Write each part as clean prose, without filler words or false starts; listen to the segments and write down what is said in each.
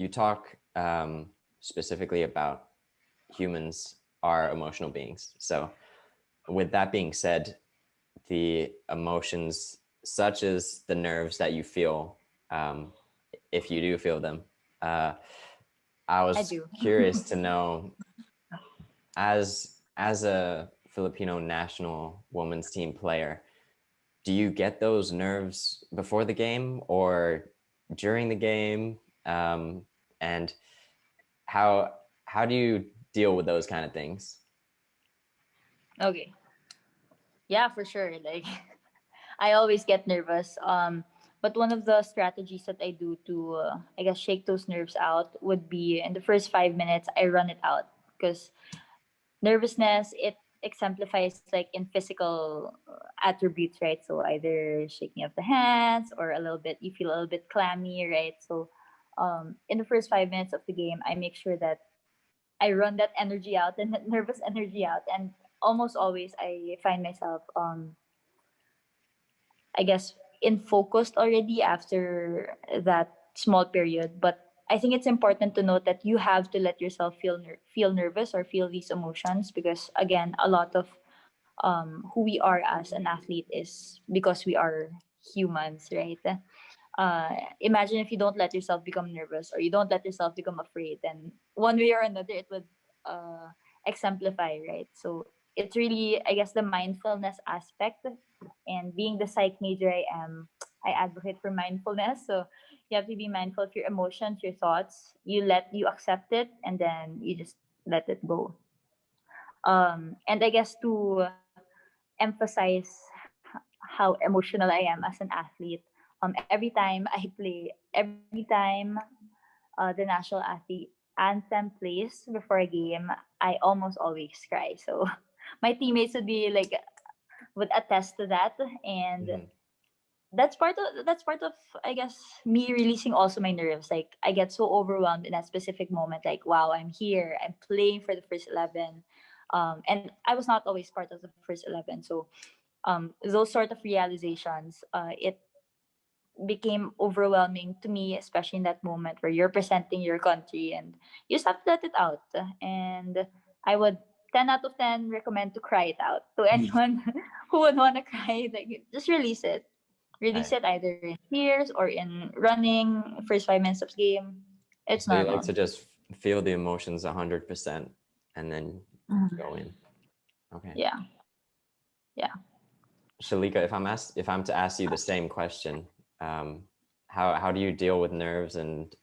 you talk specifically about humans are emotional beings. So with that being said, the emotions such as the nerves that you feel, if you do feel them, I I was do. curious to know, as a Filipino national women's team player, do you get those nerves before the game or during the game? And how do you deal with those kind of things? Okay. Yeah, for sure. Like I always get nervous. But one of the strategies that I do to, I guess, shake those nerves out would be in the first 5 minutes, I run it out because nervousness, it exemplifies like in physical attributes, right? So either shaking of the hands or a little bit, you feel a little bit clammy, right? So in the first 5 minutes of the game, I make sure that I run that energy out and that nervous energy out. And almost always, I find myself I guess, in focused already after that small period. But I think it's important to note that you have to let yourself feel nervous or feel these emotions because again, a lot of who we are as an athlete is because we are humans, right? Imagine if you don't let yourself become nervous or you don't let yourself become afraid, then one way or another it would uh, exemplify, right? So it's really, I guess, the mindfulness aspect. And being the psych major I am, I advocate for mindfulness. So you have to be mindful of your emotions, your thoughts. You accept it, and then you just let it go. And I guess to emphasize how emotional I am as an athlete. Every time I play, every time the national athlete anthem plays before a game, I almost always cry. So my teammates would be like would attest to that, and Mhm. that's part of I guess me releasing also my nerves. Like I get so overwhelmed in that specific moment. Like wow, I'm here, I'm playing for the first 11, and I was not always part of the first 11. So those sort of realizations, it became overwhelming to me, especially in that moment where you're presenting your country and you just have to let it out. And I would 10 out of 10 recommend to cry it out to anyone who would want to cry. Like, just release it. Release Right. it either in tears or in running, first 5 minutes of game. It's So you like normal. to just feel the emotions 100% and then Mhm. go in. Okay. Yeah. Yeah. Shalika, if I'm to ask you the same question, how do you deal with nerves, and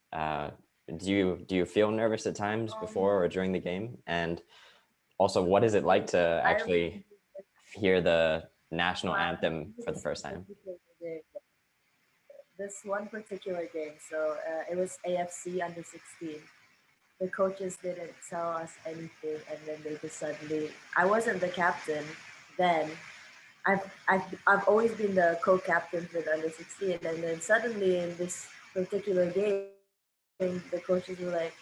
do you feel nervous at times before or during the game? And also, what is it like Okay, to I actually remember hear the national one anthem for the this first time? particular game. This one particular game. So it was AFC under 16. The coaches didn't tell us anything, and then they just suddenly. I wasn't the captain then. I've always been the co-captain for the under 16, and then suddenly in this particular game, the coaches were like,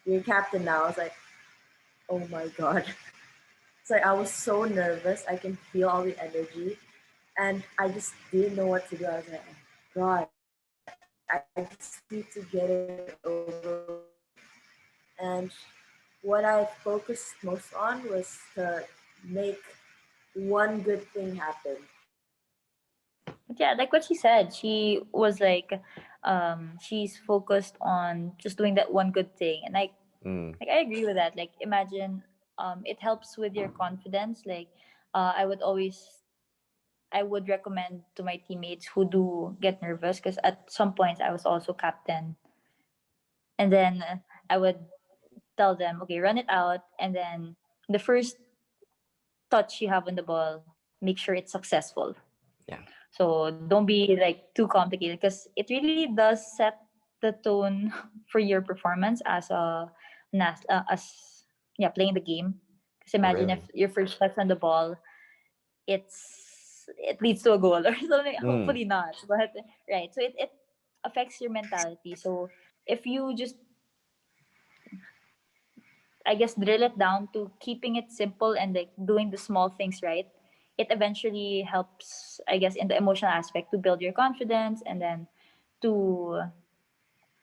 "You're captain now." I was like, "Oh my god!" It's like I was so nervous. I can feel all the energy, and I just didn't know what to do. I was like, "Oh god, I just need to get it over with." And what I focused most on was to make one good thing happen. But yeah, like what she said, she was like, she's focused on just doing that one good thing. And Mm, like I agree with that. Like imagine it helps with your confidence. Like I would recommend to my teammates who do get nervous because at some points I was also captain. And then I would tell them, okay, run it out and then the first touch you have on the ball, make sure it's successful. yeah. So don't be like too complicated because it really does set the tone for your performance as as yeah, playing the game. Because Oh, imagine if really? your first touch on the ball, it leads to a goal or something. Mm, Hopefully not, but right. So it affects your mentality. So if you just I guess drill it down to keeping it simple and like doing the small things right, it eventually helps, I guess, in the emotional aspect to build your confidence and then to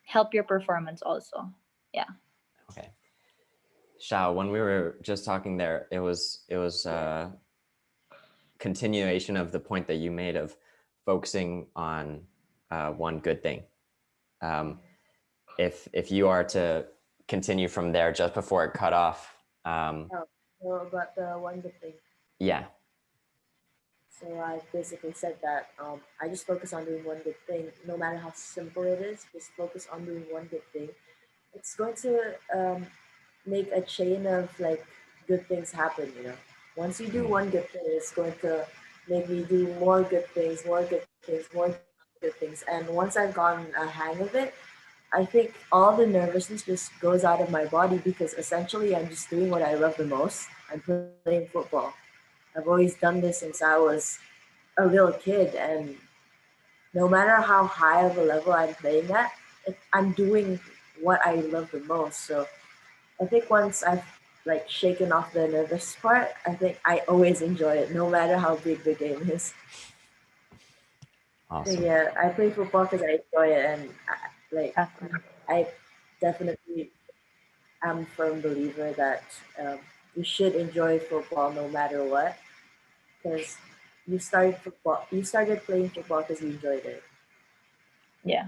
help your performance also. Yeah. Okay. Shao, when we were just talking there, it was continuation of the point that you made of focusing on one good thing. If you are to continue from there just before it cut off, So about the one good thing. yeah. So I basically said that I just focus on doing one good thing, no matter how simple it is. Just focus on doing one good thing. It's going to make a chain of like good things happen. Once you do one good thing, it's going to make me do more good things, more good things, more good things. And once I've gotten a hang of it, I think all the nervousness just goes out of my body because essentially I'm just doing what I love the most. I'm playing football. I've always done this since I was a little kid, and no matter how high of a level I'm playing at, I'm doing what I love the most. So I think once I've like shaken off the nervous part, I think I always enjoy it, no matter how big the game is. So Awesome. yeah, I play football because I enjoy it, and I definitely am a firm believer that you should enjoy football no matter what, because you started playing football because you enjoyed it. Yeah.